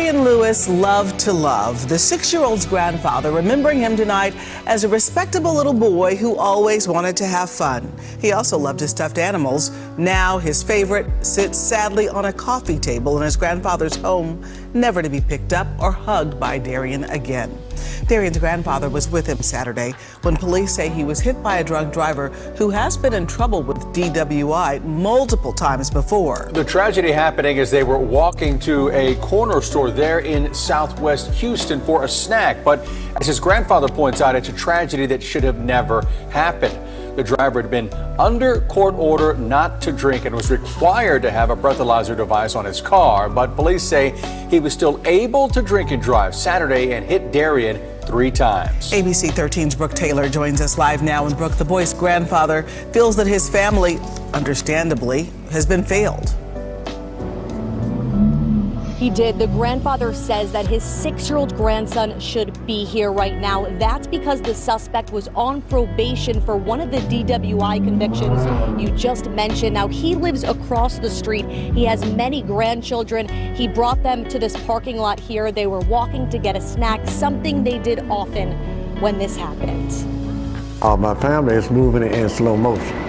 Darien Lewis loved to love, the 6-year-old's grandfather, remembering him tonight as a respectable little boy who always wanted to have fun. He also loved his stuffed animals. Now his favorite sits sadly on a coffee table in his grandfather's home, never to be picked up or hugged by Darien again. Darien's grandfather was with him Saturday when police say he was hit by a drunk driver who has been in trouble with DWI multiple times before. The tragedy happening as they were walking to a corner store there in southwest Houston for a snack. But as his grandfather points out, it's a tragedy that should have never happened. The driver had been under court order not to drink and was required to have a breathalyzer device on his car. But police say he was still able to drink and drive Saturday and hit Darien 3 times. ABC 13's Brooke Taylor joins us live now. And Brooke, the boy's grandfather feels that his family, understandably, has been failed. He did. The grandfather says that his 6-year-old grandson should be here right now. That's because the suspect was on probation for one of the DWI convictions you just mentioned. Now, he lives across the street. He has many grandchildren. He brought them to this parking lot here. They were walking to get a snack, something they did often when this happened. My family is moving in slow motion.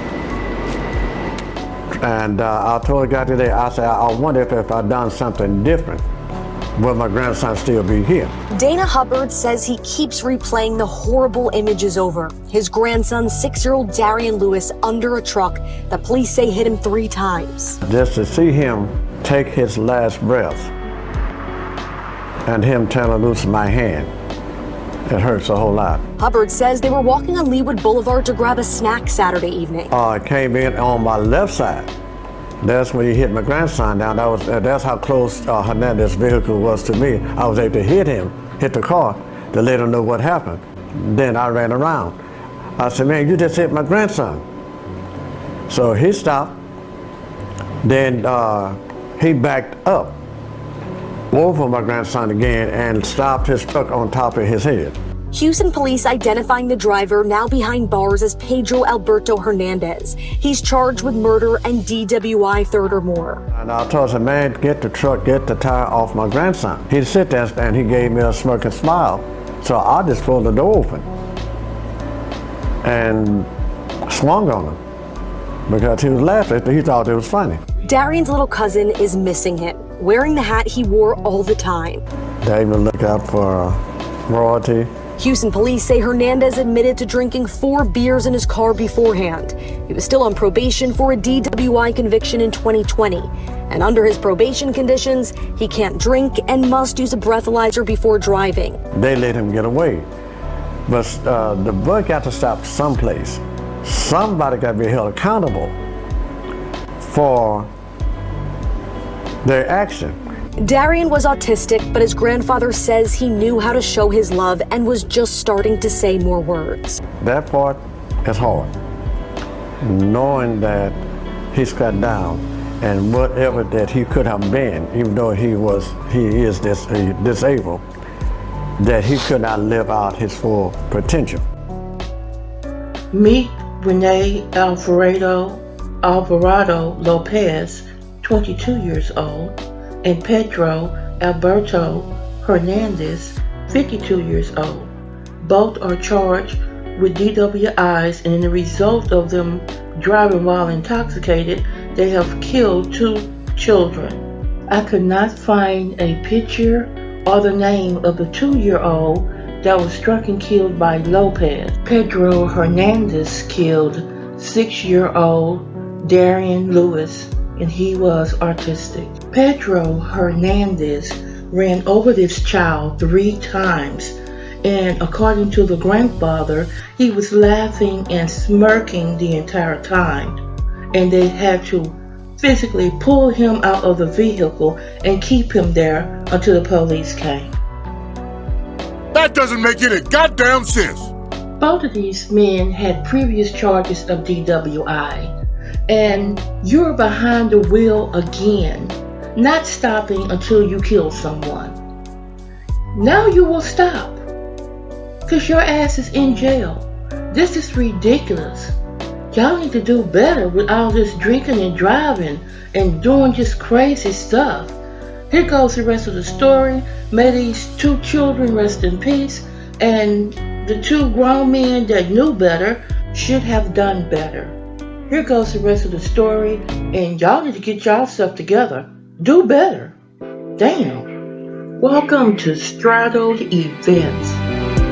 And I told the guy today, I said, I wonder if I'd done something different, will my grandson still be here? Dana Hubbard says he keeps replaying the horrible images over. His grandson, 6-year-old Darien Lewis, under a truck that police say hit him 3 times. Just to see him take his last breath and him turn loose my hand, it hurts a whole lot. Hubbard says they were walking on Leawood Boulevard to grab a snack Saturday evening. I came in on my left side. That's when he hit my grandson down. That's how close Hernandez's vehicle was to me. I was able to hit the car, to let him know what happened. Then I ran around. I said, man, you just hit my grandson. So he stopped. Then he backed up over my grandson again and stopped his truck on top of his head. Houston police identifying the driver, now behind bars, as Pedro Alberto Hernandez. He's charged with murder and DWI 3rd or more. And I told him, man, get the truck, get the tire off my grandson. He sit there and he gave me a smirking smile. So I just pulled the door open and swung on him because he was laughing. He thought it was funny. Darien's little cousin is missing him, wearing the hat he wore all the time. They even look out for royalty. Houston police say Hernandez admitted to drinking 4 beers in his car beforehand. He was still on probation for a DWI conviction in 2020. And under his probation conditions, he can't drink and must use a breathalyzer before driving. They let him get away. But the buck got to stop someplace. Somebody got to be held accountable for their action. Darien was autistic, but his grandfather says he knew how to show his love and was just starting to say more words. That part is hard. Knowing that he's cut down and whatever that he could have been, even though he is disabled, that he could not live out his full potential. Meet Rene Alvarado Lopez, 22 years old, and Pedro Alberto Hernandez, 52 years old. Both are charged with DWIs, and in the result of them driving while intoxicated, they have killed 2 children. I could not find a picture or the name of the 2-year-old that was struck and killed by Lopez. Pedro Hernandez killed 6-year-old Darien Lewis, and he was autistic. Pedro Hernandez ran over this child 3 times, and according to the grandfather, he was laughing and smirking the entire time, and they had to physically pull him out of the vehicle and keep him there until the police came. That doesn't make any goddamn sense. Both of these men had previous charges of DWI. And you're behind the wheel again, not stopping until you kill someone. Now you will stop, because your ass is in jail. This is ridiculous. Y'all need to do better with all this drinking and driving and doing just crazy stuff. Here goes the rest of the story. May these 2 children rest in peace, and the 2 grown men that knew better should have done better. Here goes the rest of the story, and y'all need to get y'all stuff together. Do better. Damn. Welcome to Straddled Events.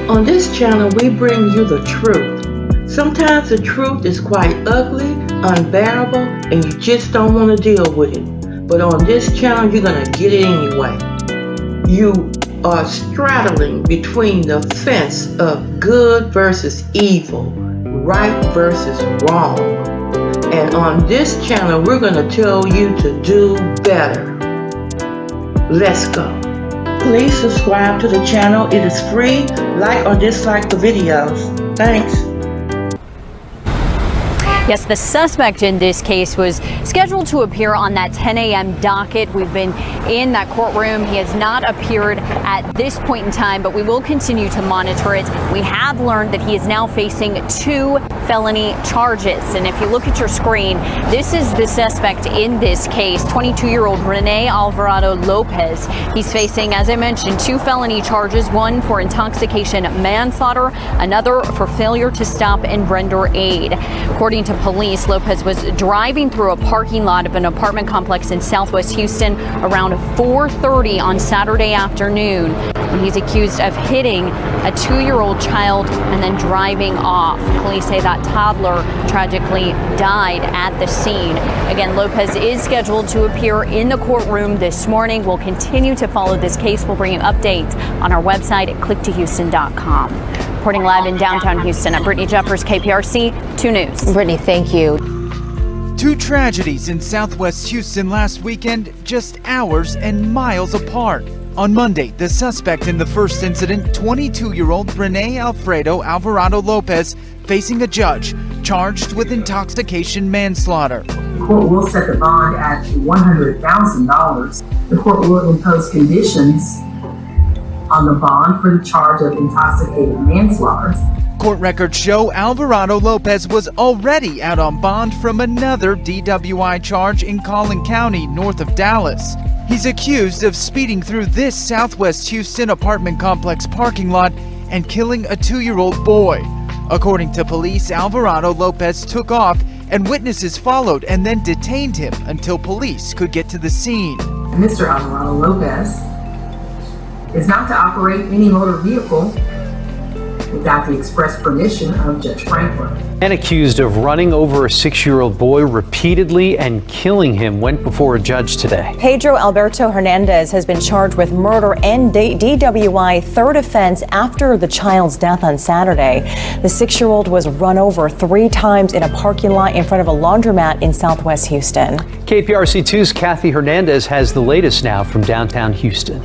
On this channel, we bring you the truth. Sometimes the truth is quite ugly, unbearable, and you just don't want to deal with it. But on this channel, you're going to get it anyway. You are straddling between the fence of good versus evil, right versus wrong. And on this channel, we're going to tell you to do better. Let's go. Please subscribe to the channel. It is free. Like or dislike the videos. Thanks. Yes, the suspect in this case was scheduled to appear on that 10 a.m. docket. We've been in that courtroom. He has not appeared at this point in time, but we will continue to monitor it. We have learned that he is now facing 2 felony charges. And if you look at your screen, this is the suspect in this case, 22-year-old Rene Lopez. He's facing, as I mentioned, 2 felony charges, one for intoxication manslaughter, another for failure to stop and render aid. According to police, Lopez was driving through a parking lot of an apartment complex in Southwest Houston around 4:30 on Saturday afternoon when he's accused of hitting a 2-year-old child and then driving off. Police say that toddler tragically died at the scene. Again, Lopez is scheduled to appear in the courtroom this morning. We'll continue to follow this case. We'll bring you updates on our website at click2houston.com. Reporting live in downtown Houston, I'm Brittany Jeffers, KPRC 2 News. Brittany, thank you. 2 tragedies in Southwest Houston last weekend, just hours and miles apart. On Monday, the suspect in the first incident, 22-year-old Rene Alvarado Lopez, facing a judge, charged with intoxication manslaughter. The court will set the bond at $100,000. The court will impose conditions on the bond for the charge of intoxicated manslaughter. Court records show Alvarado Lopez was already out on bond from another DWI charge in Collin County, north of Dallas. He's accused of speeding through this Southwest Houston apartment complex parking lot and killing a 2-year-old boy. According to police, Alvarado Lopez took off and witnesses followed and then detained him until police could get to the scene. Mr. Alvarado Lopez is not to operate any motor vehicle without the express permission of Judge Franklin. And accused of running over a 6-year-old boy repeatedly and killing him went before a judge today. Pedro Hernandez has been charged with murder and DWI, 3rd offense after the child's death on Saturday. The 6-year-old was run over 3 times in a parking lot in front of a laundromat in Southwest Houston. KPRC2's Pedro Hernandez has the latest now from downtown Houston.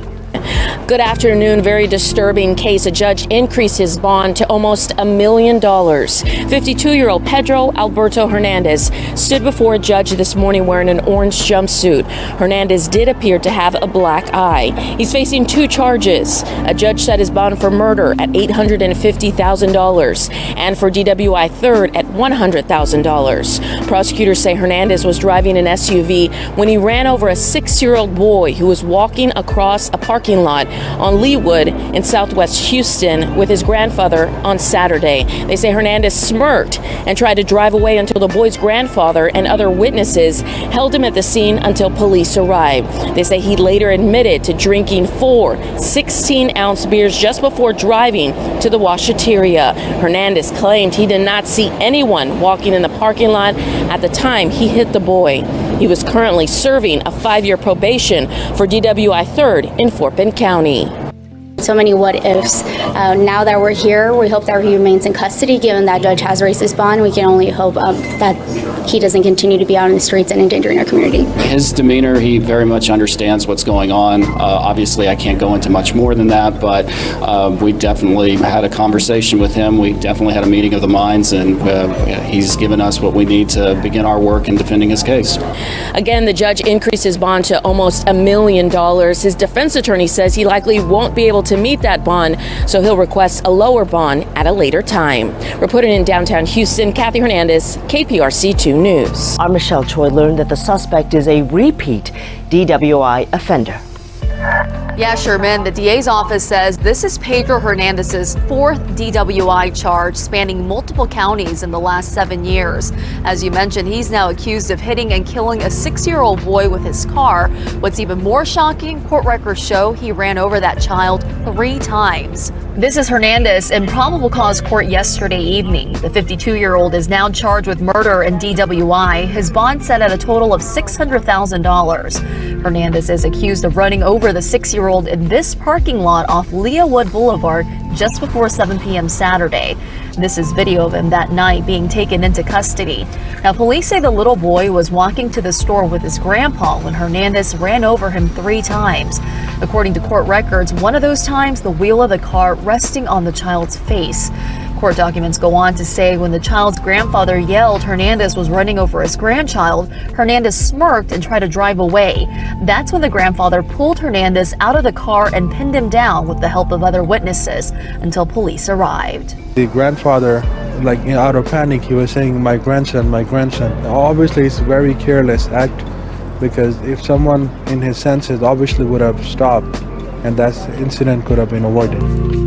Good afternoon. Very disturbing case. A judge increased his bond to almost $1 million. 52-year-old Pedro Hernandez stood before a judge this morning wearing an orange jumpsuit. Hernandez did appear to have a black eye. He's facing 2 charges. A judge set his bond for murder at $850,000 and for DWI 3rd at $100,000. Prosecutors say Hernandez was driving an SUV when he ran over a 6-year-old boy who was walking across a parking lot on Leawood in Southwest Houston with his grandfather on Saturday. They say Hernandez smirked and tried to drive away until the boy's grandfather and other witnesses held him at the scene until police arrived. They say he later admitted to drinking 4 16-ounce beers just before driving to the washateria. Hernandez claimed he did not see anyone walking in the parking lot at the time he hit the boy. He was currently serving a 5-year probation for DWI 3rd in Fort Bend County. So many what ifs. Now that we're here, we hope that he remains in custody. Given that judge has raised his bond, we can only hope that he doesn't continue to be out in the streets and endangering our community. His demeanor, he very much understands what's going on. Obviously, I can't go into much more than that, but we definitely had a conversation with him. We definitely had a meeting of the minds, and he's given us what we need to begin our work in defending his case. Again, the judge increased his bond to almost $1 million. His defense attorney says he likely won't be able to meet that bond, so he'll request a lower bond at a later time. Reporting in downtown Houston, Pedro Hernandez, KPRC 2 News. Our Michelle Choi learned that the suspect is a repeat DWI offender. Yeah, Sherman, the DA's office says this is Pedro Hernandez's fourth DWI charge spanning multiple counties in the last 7 years. As you mentioned, he's now accused of hitting and killing a 6-year-old boy with his car. What's even more shocking, court records show he ran over that child 3 times. This is Hernandez in probable cause court yesterday evening. The 52-year-old is now charged with murder and DWI. His bond set at a total of $600,000. Hernandez is accused of running over the 6-year-old in this parking lot off Leawood Boulevard just before 7 p.m. Saturday. This is video of him that night being taken into custody. Now, police say the little boy was walking to the store with his grandpa when Hernandez ran over him 3 times. According to court records, one of those times the wheel of the car resting on the child's face. Court documents go on to say when the child's grandfather yelled Hernandez was running over his grandchild, Hernandez smirked and tried to drive away. That's when the grandfather pulled Hernandez out of the car and pinned him down with the help of other witnesses until police arrived. The grandfather, out of panic, he was saying, my grandson, my grandson. Obviously, it's a very careless act because if someone in his senses obviously would have stopped and that incident could have been avoided.